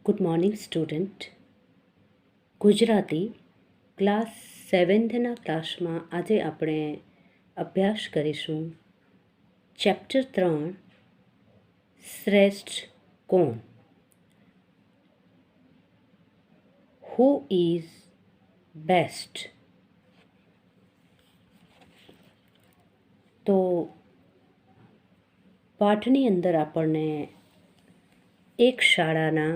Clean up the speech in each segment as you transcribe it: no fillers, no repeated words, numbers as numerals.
Good morning student. Gujarati class 7થના ક્લાસમાં આજે આપણે અભ્યાસ કરીશું ચેપ્ટર 3 શ્રેષ્ઠ કોણ. Who is best. તો પાઠની અંદર આપણને એક શાળાના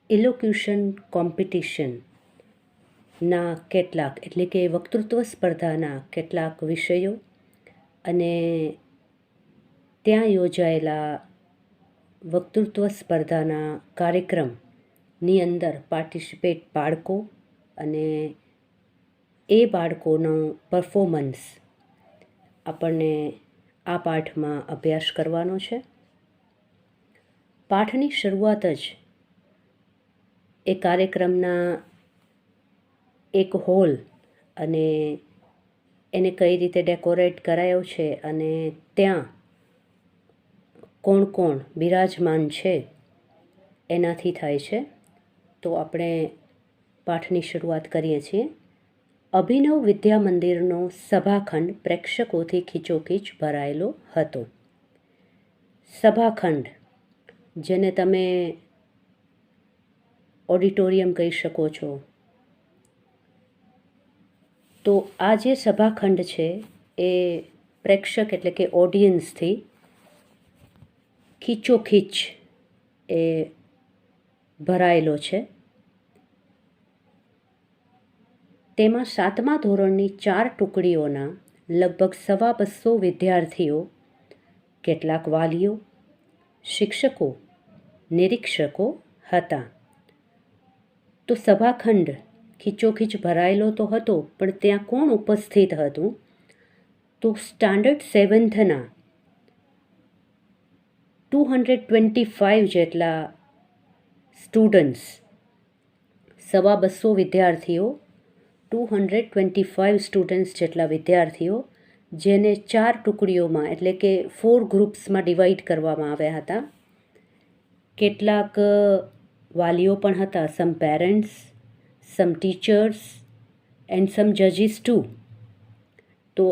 ઇલોક્યુશન કોમ્પિટિશનના કેટલાક એટલે કે વક્તૃત્વ સ્પર્ધાના કેટલાક વિષયો અને ત્યાં યોજાયેલા વક્તૃત્વ સ્પર્ધાના કાર્યક્રમની અંદર પાર્ટિસિપેટ બાળકો અને એ બાળકોનો પરફોર્મન્સ આપણને આ પાઠમાં અભ્યાસ કરવાનો છે. પાઠની શરૂઆત જ એ કાર્યક્રમના એક હોલ અને એને કઈ રીતે ડેકોરેટ કરાયો છે અને ત્યાં કોણ કોણ બિરાજમાન છે એનાથી થાય છે. તો આપણે પાઠની શરૂઆત કરીએ છીએ. અભિનવ વિદ્યા મંદિરનો સભાખંડ પ્રેક્ષકોથી ખીચોખીચ ભરાયેલો હતો. સભાખંડ, જેને તમે ઓડિટોરિયમ કહી શકો છો. તો આ જે સભાખંડ છે એ પ્રેક્ષક એટલે કે ઓડિયન્સથી ખીચોખીચ એ ભરાયેલો છે. તેમાં 7મા ધોરણની 4 ટુકડીઓના લગભગ 250 વિદ્યાર્થીઓ, કેટલાક વાલીઓ, શિક્ષકો, નિરીક્ષકો હતા. તો સભાખંડ ખીચોખીચ ભરાયેલો તો હતો, પણ ત્યાં કોણ ઉપસ્થિત હતું? તો સ્ટાન્ડર્ડ 7થના 225 જેટલા સ્ટુડન્ટ્સ, 250 વિદ્યાર્થીઓ, 225 સ્ટુડન્ટ્સ જેટલા વિદ્યાર્થીઓ, જેને 4 ટુકડીઓમાં એટલે કે 4 ગ્રુપ્સમાં ડિવાઈડ કરવામાં આવ્યા હતા. કેટલાક વાલીઓ પણ હતા, some parents, some teachers and some જજીસ ટુ. તો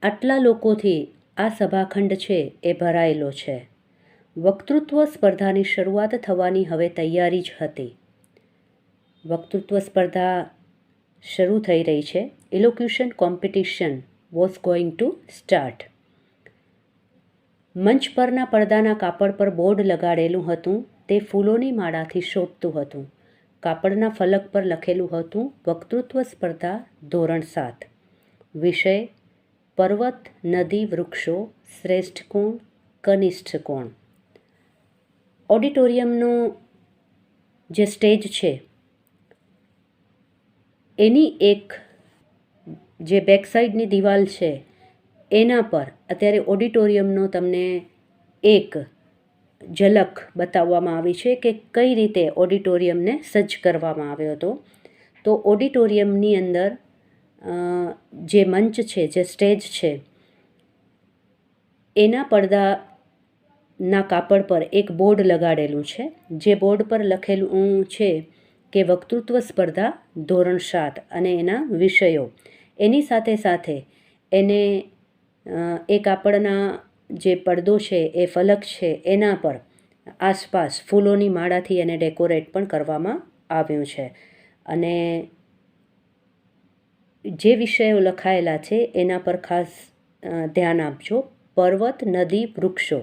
આટલા લોકોથી આ સભાખંડ છે એ ભરાયેલો છે. વક્તૃત્વ સ્પર્ધાની શરૂઆત થવાની હવે તૈયારી જ હતી. વક્તૃત્વ સ્પર્ધા શરૂ થઈ રહી છે. Elocution competition was going to start. મંચ પરના પડદાના કાપડ પર બોર્ડ લગાડેલું હતું. તે ફૂલોની માળાથી શોભતું હતું. કાપડના ફલક પર લખેલું હતું વક્તૃત્વ સ્પર્ધા ધોરણ 7. વિષય પર્વત, નદી, વૃક્ષો. શ્રેષ્ઠ કોણ, કનિષ્ઠ કોણ. ઓડિટોરિયમનું જે સ્ટેજ છે એની એક જે બેક સાઈડની દિવાલ છે એના પર અત્યારે ઓડિટોરિયમનો તમને એક ઝલક બતાવવામાં આવી છે કે કઈ રીતે ઓડિટોરિયમને સજ્જ કરવામાં આવ્યો હતો. તો ઓડિટોરિયમની અંદર જે મંચ છે, જે સ્ટેજ છે, એના પડદાના કાપડ પર એક બોર્ડ લગાડેલું છે. જે બોર્ડ પર લખેલું છે કે વક્તૃત્વ સ્પર્ધા ધોરણ 7 અને એના વિષયો. એની સાથે સાથે એને એ કાપડના જે પડદો છે, એ ફલક છે, એના પર આસપાસ ફૂલોની માળાથી એને ડેકોરેટ પણ કરવામાં આવ્યું છે. અને જે વિષયો લખાયેલા છે એના પર ખાસ ધ્યાન આપજો. પર્વત, નદી, વૃક્ષો.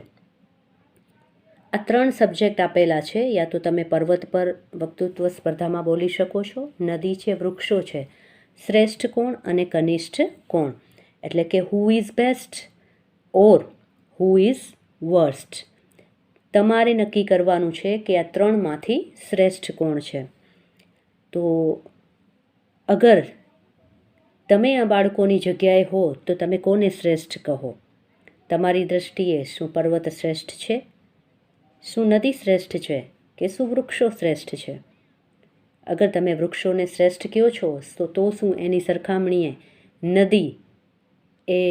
આ 3 સબ્જેક્ટ આપેલા છે. યા તો તમે પર્વત પર વક્તૃત્વ સ્પર્ધામાં બોલી શકો છો, નદી છે, વૃક્ષો છે, શ્રેષ્ઠ કોણ અને કનિષ્ઠ કોણ. એટલે કે હુ is best or who is worst. તમારે નક્કી કરવાનું છે કે આ 3માંથી શ્રેષ્ઠ કોણ છે. તો અગર તમે આ બાળકોની જગ્યાએ હો તો તમે કોને શ્રેષ્ઠ કહો? તમારી દ્રષ્ટિએ શું પર્વત શ્રેષ્ઠ છે? શું નદી શ્રેષ્ઠ છે? કે શું વૃક્ષો શ્રેષ્ઠ છે? અગર તમે વૃક્ષોને શ્રેષ્ઠ કહો છો તો શું એની સરખામણીએ નદી એ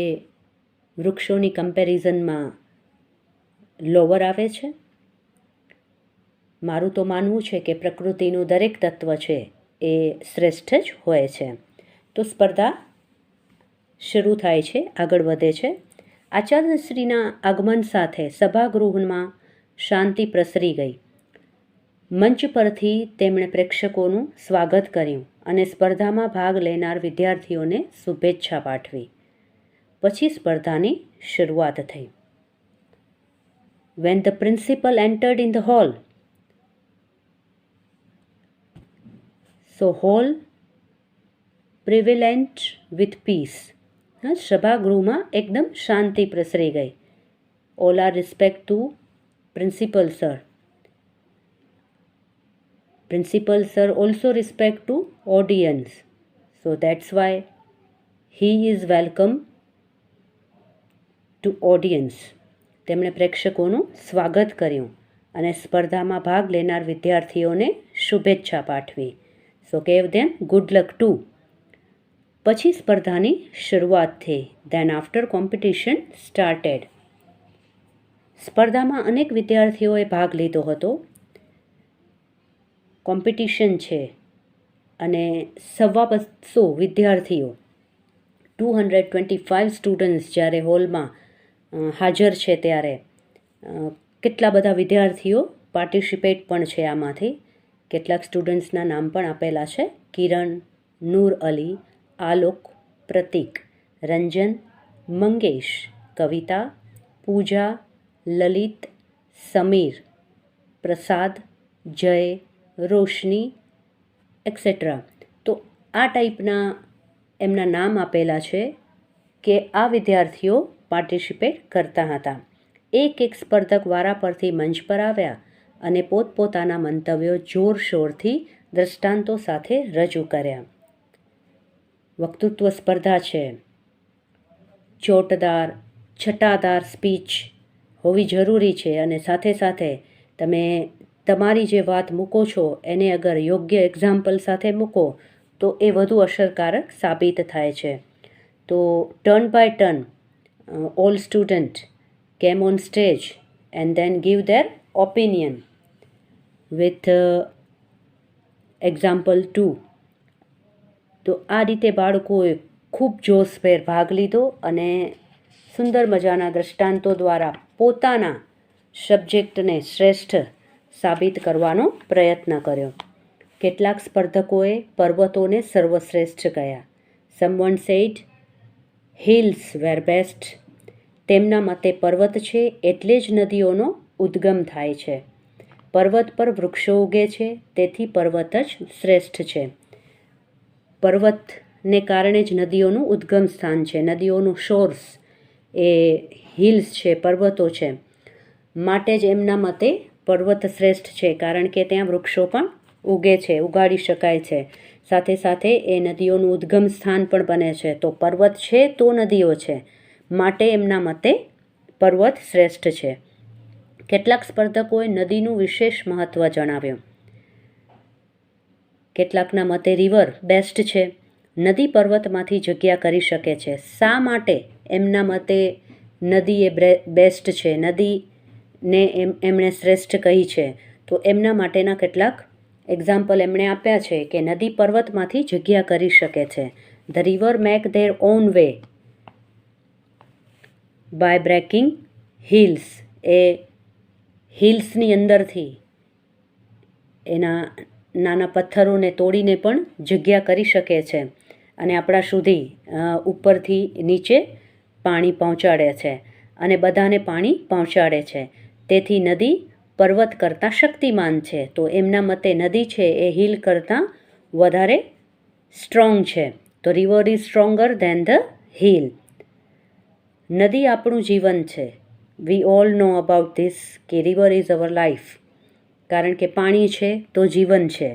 વૃક્ષોની કમ્પેરિઝનમાં લોવર આવે છે? મારું તો માનવું છે કે પ્રકૃતિનું દરેક તત્વ છે એ શ્રેષ્ઠ જ હોય છે. તો સ્પર્ધા શરૂ થાય છે, આગળ વધે છે. આચાર્યશ્રીના આગમન સાથે સભાગૃહમાં શાંતિ પ્રસરી ગઈ. મંચ પરથી તેમણે પ્રેક્ષકોનું સ્વાગત કર્યું અને સ્પર્ધામાં ભાગ લેનાર વિદ્યાર્થીઓને શુભેચ્છા પાઠવી. પછી સ્પર્ધાની શરૂઆત થઈ. When the principal entered in the hall, so hall prevalent with peace. સભાગૃહમાં એકદમ શાંતિ પ્રસરી ગઈ. All are respect to principal sir. Principal sir also respect to audience. So that's why he is welcome to audience. તેમણે પ્રેક્ષકોનું સ્વાગત કર્યું અને સ્પર્ધામાં ભાગ લેનાર વિદ્યાર્થીઓને શુભેચ્છા પાઠવી. સો ગેવ ધેમ ગુડ લક ટુ. પછી સ્પર્ધાની શરૂઆત થઈ. Than after competition started. સ્પર્ધામાં અનેક વિદ્યાર્થીઓએ ભાગ લીધો હતો. કોમ્પિટિશન છે અને 225 વિદ્યાર્થીઓ 225 સ્ટુડન્ટ્સ જ્યારે હોલમાં હાજર છે ત્યારે કેટલા બધા વિદ્યાર્થીઓ પાર્ટિસિપેટ પણ છે આમાંથી. કેટલાક સ્ટુડન્ટ્સના નામ પણ આપેલા છે: કિરણ, નૂર અલી, આલોક, પ્રતીક, રંજન, મંગેશ, કવિતા, પૂજા, લલિત, સમીર, પ્રસાદ, જય, રોશની એક્સેટ્રા. તો આ ટાઈપના એમના નામ આપેલા છે કે આ વિદ્યાર્થીઓ પાર્ટિસિપેટ કરતા હતા. એક સ્પર્ધક વારા પરથી મંચ પર આવ્યા અને પોતપોતાના મંતવ્યો જોરશોરથી દ્રષ્ટાંતો સાથે રજૂ કર્યા. વક્તૃત્વ સ્પર્ધા છે. ચોટદાર, છટાદાર સ્પીચ હોવી જરૂરી છે અને સાથે સાથે તમે તમારી જે વાત મૂકો છો એને અગર યોગ્ય એક્ઝામ્પલ સાથે મૂકો તો એ વધુ અસરકારક સાબિત થાય છે. તો turn by turn all student came on stage and then give their opinion with example 2. તો આ રીતે બાળકોએ ખૂબ જોશભેર ભાગ લીધો અને સુંદર મજાના દ્રષ્ટાંતો દ્વારા પોતાના સબ્જેક્ટને શ્રેષ્ઠ સાબિત કરવાનો પ્રયત્ન કર્યો. કેટલાક સ્પર્ધકોએ પર્વતોને સર્વશ્રેષ્ઠ કહ્યા. Someone said hills were best. તેમના મતે પર્વત છે એટલે જ નદીઓનો ઉદ્ગમ થાય છે. પર્વત પર વૃક્ષો ઉગે છે તેથી પર્વત જ શ્રેષ્ઠ છે. પર્વતને કારણે જ નદીઓનું ઉદ્ગમ સ્થાન છે. નદીઓનું સોર્સ એ હિલ્સ છે, પર્વતો છે. માટે જ એમના મતે પર્વત શ્રેષ્ઠ છે કારણ કે ત્યાં વૃક્ષો પણ ઉગે છે, ઉગાડી શકાય છે. સાથે સાથે એ નદીઓનું ઉદ્ગમ સ્થાન પણ બને છે. તો પર્વત છે તો નદીઓ છે, માટે એમના મતે પર્વત શ્રેષ્ઠ છે. કેટલાક સ્પર્ધકોએ નદીનું વિશેષ મહત્ત્વ જણાવ્યું. કેટલાકના મતે રિવર બેસ્ટ છે. નદી પર્વતમાંથી જગ્યા કરી શકે છે. શા માટે એમના મતે નદી એ બેસ્ટ છે, નદીને એમણે શ્રેષ્ઠ કહી છે? તો એમના માટેના કેટલાક એક્ઝામ્પલ એમણે આપ્યા છે કે નદી પર્વતમાંથી જગ્યા કરી શકે છે. The river make their own way by breaking hills. એ હિલ્સની અંદરથી એના નાના પથ્થરોને તોડીને પણ જગ્યા કરી શકે છે અને આપણા સુધી ઉપરથી નીચે પાણી પહોંચાડે છે અને બધાને પાણી પહોંચાડે છે. તેથી નદી પર્વત કરતાં શક્તિમાન છે. તો એમના મતે નદી છે એ હિલ કરતાં વધારે સ્ટ્રોંગ છે. તો river is stronger than the hill. નદી આપણું જીવન છે. We all know about this કે રિવર ઇઝ અવર લાઈફ. કારણ કે પાણી છે તો જીવન છે.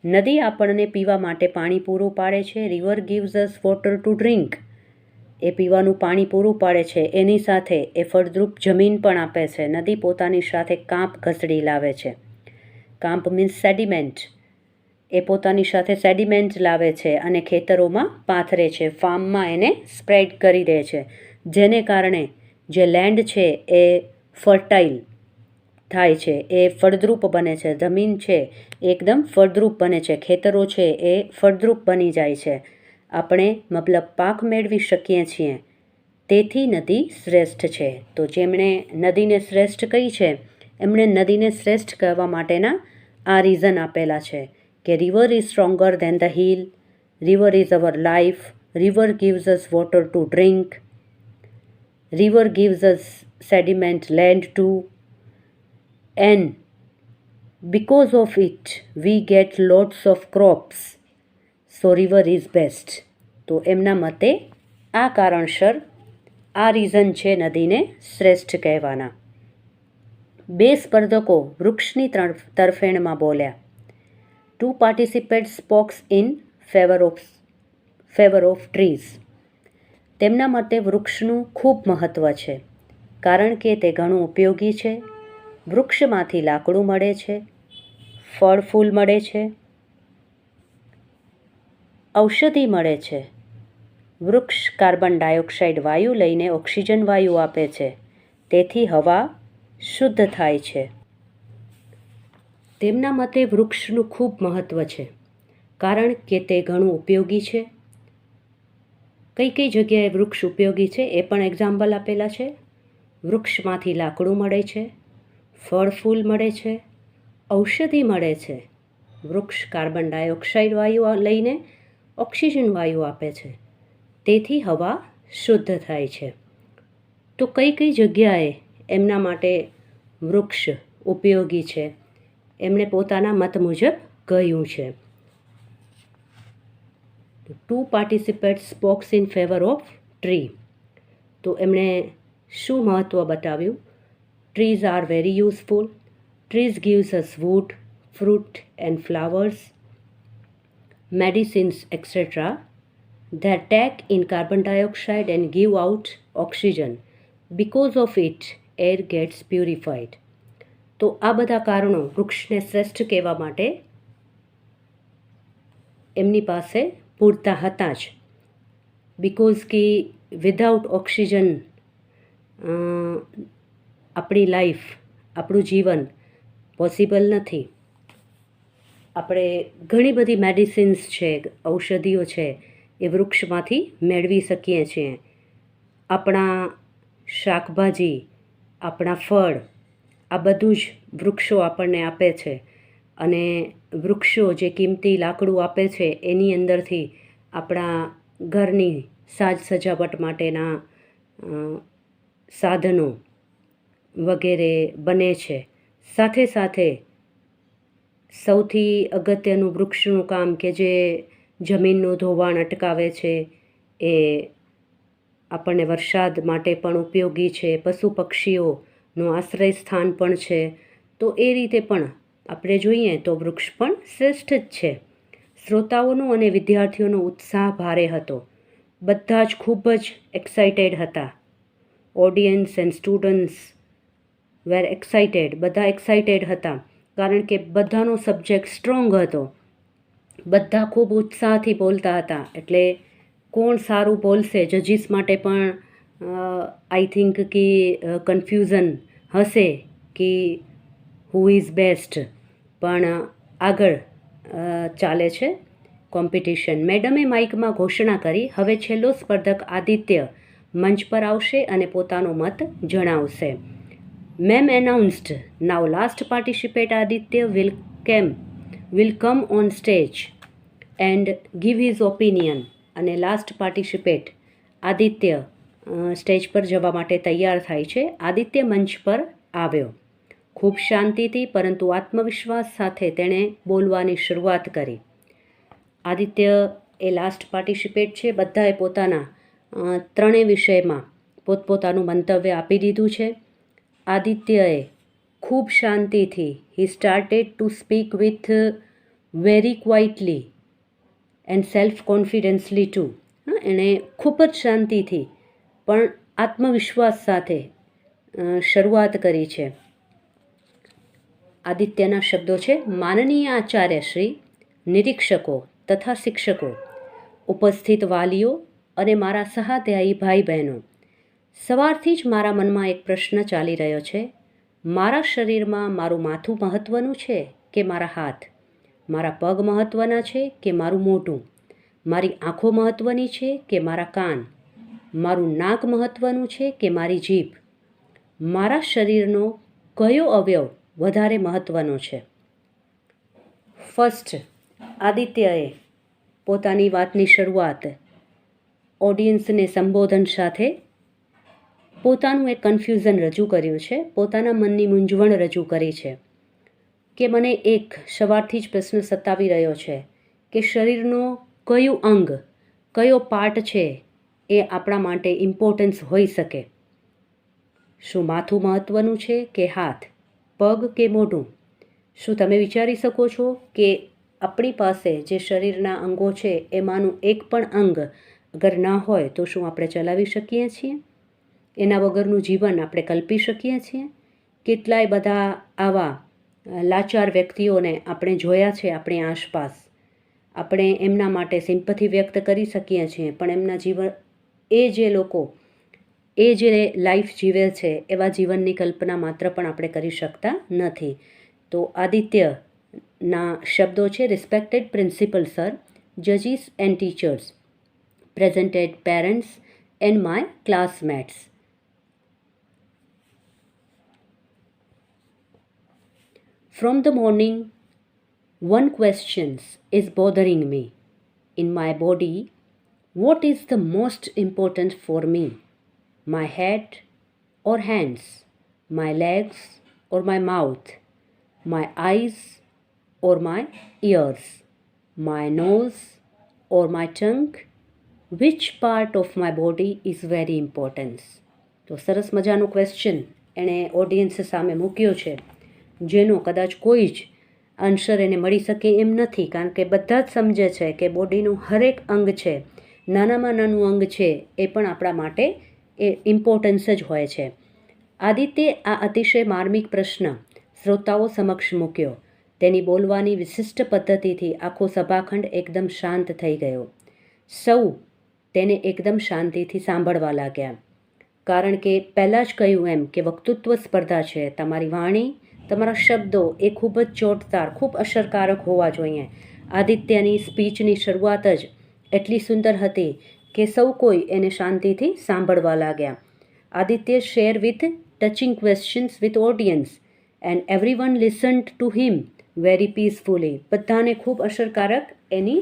નદી આપણને પીવા માટે પાણી પૂરું પાડે છે. River gives us water to drink. એ પીવાનું પાણી પૂરું પાડે છે. એની સાથે એ ફળદ્રુપ જમીન પણ આપે છે. નદી પોતાની સાથે કાંપ ઘસડી લાવે છે. કાંપ મીન્સ સેડિમેન્ટ. એ પોતાની સાથે સેડિમેન્ટ લાવે છે અને ખેતરોમાં પાથરે છે, ફાર્મમાં એને સ્પ્રેડ કરી દે છે. જેને કારણે જે લેન્ડ છે એ ફર્ટાઇલ થાય છે, એ ફળદ્રુપ બને છે. જમીન છે એ એકદમ ફળદ્રુપ બને છે, ખેતરો છે એ ફળદ્રુપ બની જાય છે, આપણે મતલબ પાક મેળવી શકીએ છીએ. તેથી નદી શ્રેષ્ઠ છે. તો જેમણે નદીને શ્રેષ્ઠ કહી છે એમણે નદીને શ્રેષ્ઠ કહેવા માટેના આ રીઝન આપેલા છે કે river is stronger than the hill, river is our life, river gives us water to drink, river gives us sediment land too, and because of it we get lots of crops, so river is best. તો એમના મતે આ કારણસર આ reason છે નદીને શ્રેષ્ઠ કહેવાના. બે સ્પર્ધકો વૃક્ષની તરફેણમાં બોલ્યા. 2 participants spoke in favor of trees. તેમના મતે વૃક્ષનું ખૂબ મહત્ત્વ છે કારણ કે તે ઘણું ઉપયોગી છે. વૃક્ષમાંથી લાકડું મળે છે, ફળ ફૂલ મળે છે, ઔષધિ મળે છે. વૃક્ષ કાર્બન ડાયોક્સાઇડ વાયુ લઈને ઓક્સિજન વાયુ આપે છે, તેથી હવા શુદ્ધ થાય છે. તેમના મતે વૃક્ષનું ખૂબ મહત્ત્વ છે કારણ કે તે ઘણું ઉપયોગી છે. કઈ કઈ જગ્યાએ વૃક્ષ ઉપયોગી છે એ પણ એક્ઝામ્પલ આપેલા છે. વૃક્ષમાંથી લાકડું મળે છે, ફળ ફૂલ મળે છે, ઔષધિ મળે છે. વૃક્ષ કાર્બન ડાયોક્સાઇડ વાયુ લઈને ઓક્સિજન વાયુ આપે છે, તેથી હવા શુદ્ધ થાય છે. તો કઈ કઈ જગ્યાએ એમના માટે વૃક્ષ ઉપયોગી છે એમણે પોતાના મત મુજબ કહ્યું છે. 2 participants spoke in favor of tree. તો એમણે શું મહત્ત્વ બતાવ્યું? Trees are very useful. Trees gives us wood, fruit and flowers, medicines, etc. They take in carbon dioxide and give out oxygen. Because of it, air gets purified. તો આ બધા કારણો વૃક્ષને શ્રેષ્ઠ કહેવા માટે એમની પાસે પૂરતા હતા જ. બિકોઝ કે વિધાઉટ ઓક્સિજન આપણી લાઈફ, આપણું જીવન પોસિબલ નથી. આપણે ઘણી બધી મેડિસિન્સ છે, ઔષધિઓ છે એ વૃક્ષમાંથી મેળવી શકીએ છીએ. આપણા શાકભાજી, આપણા ફળ, આ બધું જ વૃક્ષો આપણને આપે છે. અને વૃક્ષો જે કિંમતી લાકડું આપે છે એની અંદરથી આપણા ઘરની સાજ સજાવટ માટેના સાધનો વગેરે બને છે. સાથે સાથે સૌથી અગત્યનું વૃક્ષનું કામ કે જે જમીનનું ધોવાણ અટકાવે છે, એ આપણને વરસાદ માટે પણ ઉપયોગી છે, પશુ પક્ષીઓનું આશ્રય સ્થાન પણ છે. તો એ રીતે પણ આપણે જોઈએ તો વૃક્ષ પણ શ્રેષ્ઠ જ છે. શ્રોતાઓનો અને વિદ્યાર્થીઓનો ઉત્સાહ ભારે હતો. બધા જ ખૂબ જ એક્સાઇટેડ હતા. Audience and students were excited. બધા એક્સાઇટેડ હતા કારણ કે બધાનો સબ્જેક્ટ સ્ટ્રોંગ હતો. બધા ખૂબ ઉત્સાહથી બોલતા હતા. એટલે કોણ સારું બોલશે, જજીસ માટે પણ આઈ થિંક કે કન્ફ્યુઝન હશે કે હુ ઇઝ બેસ્ટ. પણ આગળ ચાલે છે કોમ્પિટિશન. મેડમે માઇકમાં ઘોષણા કરી, હવે છેલ્લો સ્પર્ધક આદિત્ય મંચ પર આવશે અને પોતાનો મત જણાવશે. Ma'am announced, now last participant Aditya will come on stage and give his opinion. અને લાસ્ટ પાર્ટિસિપેટ આદિત્ય સ્ટેજ પર જવા માટે તૈયાર થાય છે. આદિત્ય મંચ પર આવ્યો. ખૂબ શાંતિથી પરંતુ આત્મવિશ્વાસ સાથે તેણે બોલવાની શરૂઆત કરી. આદિત્ય એ લાસ્ટ પાર્ટિસિપેટ છે. બધાએ પોતાના ત્રણેય વિષયમાં પોતપોતાનું મંતવ્ય આપી દીધું છે. આદિત્યએ ખૂબ શાંતિથી he started to speak with very quietly and self confidently too. એણે ખૂબ જ શાંતિથી પણ આત્મવિશ્વાસ સાથે શરૂઆત કરી છે. આદિત્યના શબ્દો છે, માનનીય આચાર્યશ્રી, નિરીક્ષકો તથા શિક્ષકો, ઉપસ્થિત વાલીઓ અને મારા સહાધ્યાયી ભાઈ બહેનો, સવારથી જ મારા મનમાં એક પ્રશ્ન ચાલી રહ્યો છે. મારા શરીરમાં મારું માથું મહત્ત્વનું છે કે મારા હાથ? મારા પગ મહત્ત્વના છે કે મારું મોઢું? મારી આંખો મહત્ત્વની છે કે મારા કાન? મારું નાક મહત્ત્વનું છે કે મારી જીભ? મારા શરીરનો કયો અવયવ વધારે મહત્ત્વનો છે? ફર્સ્ટ, આદિત્યએ પોતાની વાતની શરૂઆત ઓડિયન્સને સંબોધન સાથે પોતાનું એક કન્ફ્યુઝન રજૂ કર્યું છે, પોતાના મનની મૂંઝવણ રજૂ કરી છે કે મને એક સવારથી જ પ્રશ્ન સતાવી રહ્યો છે કે શરીરનો કયું અંગ, કયો પાર્ટ છે એ આપણા માટે ઇમ્પોર્ટન્સ હોઈ શકે? શું માથું મહત્ત્વનું છે કે હાથ, પગ કે મોઢું? શું તમે વિચારી શકો છો કે આપણી પાસે જે શરીરના અંગો છે એમાંનું એક પણ અંગ અગર ના હોય તો શું આપણે ચલાવી શકીએ છીએ? એના વગરનું જીવન આપણે કલ્પી શકીએ છીએ? કેટલાય બધા આવા લાચાર વ્યક્તિઓને આપણે જોયા છે આપણી આસપાસ. આપણે એમના માટે સિમ્પથી વ્યક્ત કરી શકીએ છીએ, પણ એમના જીવન, એ જે લોકો એ જે લાઈફ જીવે છે એવા જીવનની કલ્પના માત્ર પણ આપણે કરી શકતા નથી. તો આદિત્યના શબ્દો છે, રિસ્પેક્ટેડ પ્રિન્સિપલ સર, જજીસ and teachers, presented parents and my classmates. From the morning, one question is bothering me. In my body, what is the most important for me? My head or hands? My legs or my mouth? My eyes or my ears? My nose or my tongue? Which part of my body is very important? તો સરસ મજાનો question એણે audience સામે મૂક્યો છે, જેનો કદાચ કોઈ જ આન્સર એને મળી શકે એમ નથી, કારણ કે બધા જ સમજે છે કે બોડીનું હરેક અંગ છે, નાનામાં નાનું અંગ છે એ પણ આપણા માટે એ ઇમ્પોર્ટન્સ જ હોય છે. આદિત્યે આ અતિશય માર્મિક પ્રશ્ન શ્રોતાઓ સમક્ષ મૂક્યો. તેની બોલવાની વિશિષ્ટ પદ્ધતિથી આખો સભાખંડ એકદમ શાંત થઈ ગયો. સૌ તેને એકદમ શાંતિથી સાંભળવા લાગ્યા, કારણ કે પહેલાં જ કહ્યું એમ કે વક્તૃત્વ સ્પર્ધા છે. તમારી વાણી, તમારા શબ્દો એ ખૂબ જ ચોટદાર, ખૂબ અસરકારક હોવા જોઈએ. આદિત્યની સ્પીચની શરૂઆત જ એટલી સુંદર હતી કે સૌ કોઈ એને શાંતિથી સાંભળવા લાગ્યા. Aditya share with touching questions with audience and everyone લિસન્ડ to him very peacefully. બધાને ખૂબ અસરકારક એની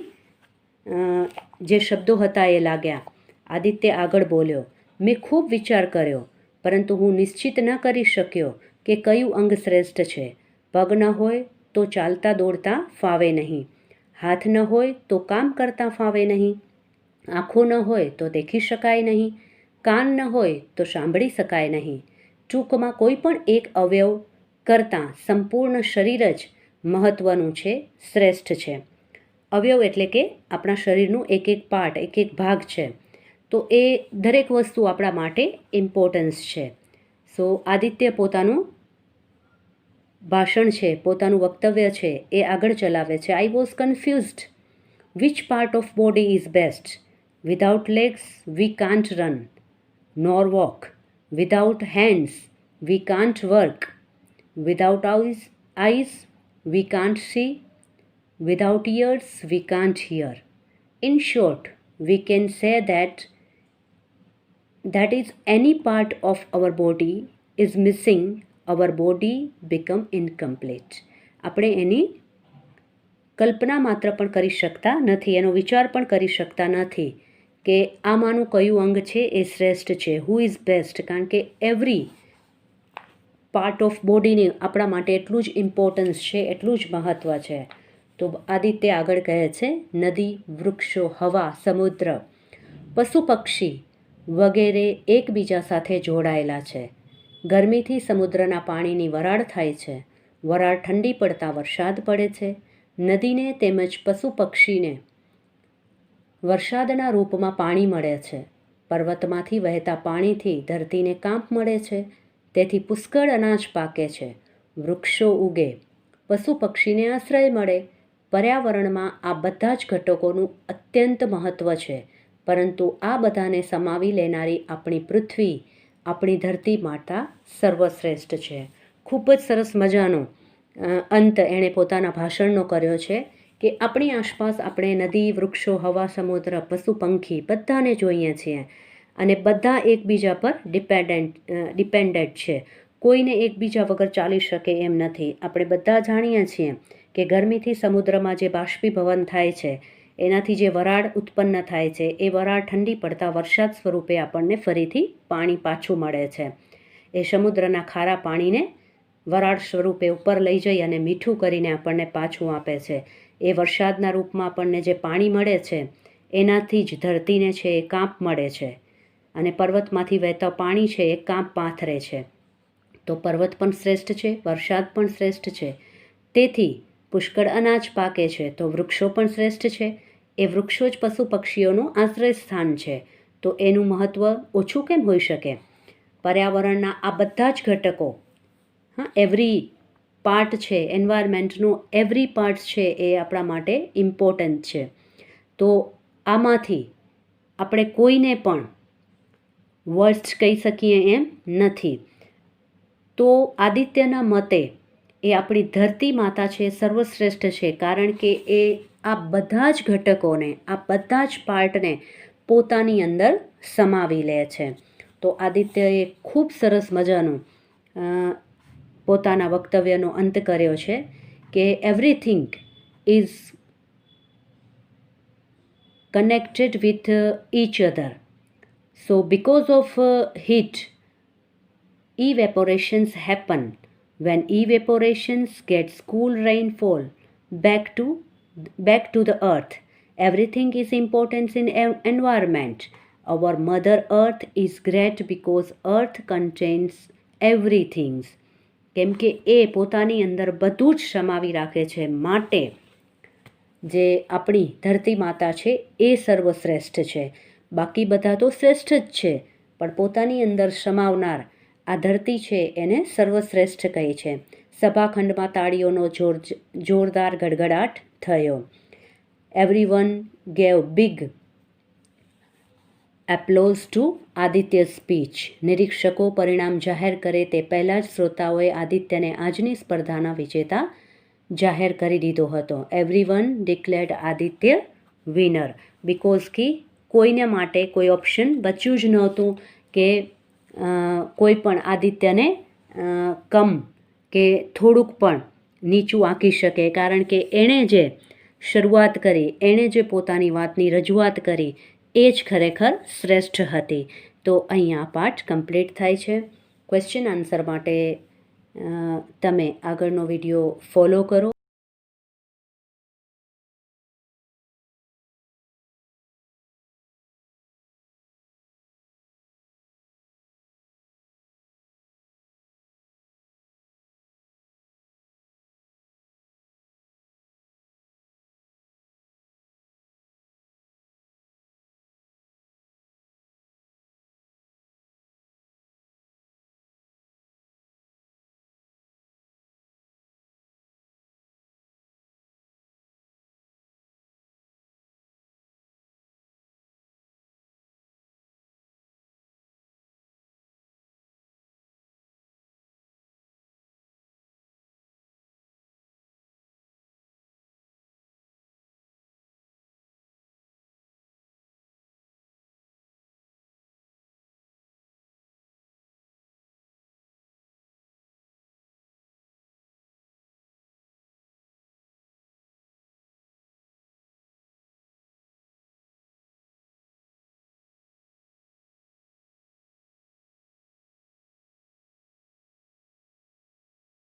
જે શબ્દો હતા એ લાગ્યા. આદિત્ય આગળ બોલ્યો, મેં ખૂબ વિચાર કર્યો, પરંતુ હું નિશ્ચિત ન કરી શક્યો કે કયું અંગ શ્રેષ્ઠ છે. પગ ન હોય તો ચાલતા દોડતા ફાવે નહીં, હાથ ન હોય તો કામ કરતાં ફાવે નહીં, આંખો ન હોય તો દેખી શકાય નહીં, કાન ન હોય તો સાંભળી શકાય નહીં. ટૂંકમાં કોઈ પણ એક અવયવ કરતાં સંપૂર્ણ શરીર જ મહત્ત્વનું છે, શ્રેષ્ઠ છે. અવયવ એટલે કે આપણા શરીરનું એક એક પાર્ટ, એક એક ભાગ છે. તો એ દરેક વસ્તુ આપણા માટે ઇમ્પોર્ટન્સ છે. સો આદિત્ય પોતાનું ભાષણ છે, પોતાનું વક્તવ્ય છે એ આગળ ચલાવે છે. I was confused which part of body is best. Without legs we can't run nor walk. Without hands we can't work. Without eyes we can't see. Without ears we can't hear. In short, we can say that is any part of our body is missing, our body become incomplete. આપણે એની કલ્પના માત્ર પણ કરી શકતા નથી, એનો વિચાર પણ કરી શકતા નથી કે આમાંનું કયું અંગ છે એ શ્રેષ્ઠ છે, હુ ઇઝ બેસ્ટ, કારણ કે એવરી પાર્ટ ઓફ બોડીની આપણા માટે એટલું જ ઇમ્પોર્ટન્સ છે, એટલું જ મહત્ત્વ છે. તો આદિત્ય આગળ કહે છે, નદી, વૃક્ષો, હવા, સમુદ્ર, પશુ પક્ષી વગેરે એકબીજા સાથે જોડાયેલા છે. ગરમીથી સમુદ્રના પાણીની વરાળ થાય છે, વરાળ ઠંડી પડતા વરસાદ પડે છે. નદીને તેમજ પશુ પક્ષીને વરસાદના રૂપમાં પાણી મળે છે. પર્વતમાંથી વહેતા પાણીથી ધરતીને કાંપ મળે છે, તેથી પુષ્કળ અનાજ પાકે છે, વૃક્ષો ઉગે, પશુ પક્ષીને આશ્રય મળે. પર્યાવરણમાં આ બધા જ ઘટકોનું અત્યંત મહત્ત્વ છે, પરંતુ આ બધાને સમાવી લેનારી આપણી પૃથ્વી, આપણી ધરતી માતા સર્વશ્રેષ્ઠ છે. ખૂબ જ સરસ મજાનો અંત એણે પોતાના ભાષણનો કર્યો છે કે આપણી આસપાસ આપણે નદી, વૃક્ષો, હવા, સમુદ્ર, પશુ, પંખી બધાને જોઈએ છીએ અને બધા એકબીજા પર ડિપેન્ડેન્ટ છે. કોઈને એકબીજા વગર ચાલી શકે એમ નથી. આપણે બધા જાણીએ છીએ કે ગરમીથી સમુદ્રમાં જે બાષ્પીભવન થાય છે એનાથી જે વરાળ ઉત્પન્ન થાય છે એ વરાળ ઠંડી પડતા વરસાદ સ્વરૂપે આપણને ફરીથી પાણી પાછું મળે છે. એ સમુદ્રના ખારા પાણીને વરાળ સ્વરૂપે ઉપર લઈ જઈ અને મીઠું કરીને આપણને પાછું આપે છે. એ વરસાદના રૂપમાં આપણને જે પાણી મળે છે એનાથી જ ધરતીને છે એ કાંપ મળે છે અને પર્વતમાંથી વહેતા પાણી છે એ કાંપ પાથરે છે. તો પર્વત પણ શ્રેષ્ઠ છે, વરસાદ પણ શ્રેષ્ઠ છે. તેથી પુષ્કળ અનાજ પાકે છે તો વૃક્ષો પણ શ્રેષ્ઠ છે. એ વૃક્ષો જ પશુ પક્ષીઓનું આશ્રય સ્થાન છે. તો એનું મહત્ત્વ ઓછું કેમ હોઈ શકે? પર્યાવરણના આ બધા જ ઘટકો, એવરી પાર્ટ છે, એન્વાયરમેન્ટનું એવરી પાર્ટ છે એ આપણા માટે ઇમ્પોર્ટન્ટ છે. તો આમાંથી આપણે કોઈને પણ વર્સ્ટ કહી શકીએ એમ નથી. તો આદિત્યના મતે એ આપણી ધરતી માતા છે સર્વશ્રેષ્ઠ છે, કારણ કે એ આ બધા જ ઘટકોને, આ બધા જ પાર્ટને પોતાની અંદર સમાવી લે છે. તો આદિત્યએ ખૂબ સરસ મજાનું પોતાના વક્તવ્યનો અંત કર્યો છે કે everything is connected with each other. So because of heat, evaporations happen. When evaporations gets cool rainfall back to the earth, everything is important in environment. Our mother earth is great because earth contains everything. કેમ કે એ પોતાની અંદર બધું જ સમાવી રાખે છે, માટે જે આપણી ધરતી માતા છે એ સર્વશ્રેષ્ઠ છે. બાકી બધા તો શ્રેષ્ઠ જ છે, પણ પોતાની અંદર સમાવનાર આ ધરતી છે એને સર્વશ્રેષ્ઠ કહે છે. સભાખંડમાં તાળીઓનો જોરદાર ગડગડાટ થયો. Everyone gave big applause to Aditya speech. નિરીક્ષકો પરિણામ જાહેર કરે તે પહેલાં જ શ્રોતાઓએ આદિત્યને આજની સ્પર્ધાના વિજેતા જાહેર કરી દીધો હતો. Everyone declared Aditya winner because કે કોઈને માટે કોઈ ઓપ્શન બચ્યું જ નહોતું કે કોઈ પણ આદિત્યને કમ કે થોડુંક પણ નીચું આંકી શકે, કારણ કે એણે જે શરૂઆત કરી, એણે જે પોતાની વાતની રજૂઆત કરી એ જ ખરેખર શ્રેષ્ઠ હતી. તો અહીંયા પાઠ કમ્પ્લીટ થાય છે. ક્વેશ્ચન આન્સર માટે તમે આગળનો વિડીયો ફોલો કરો.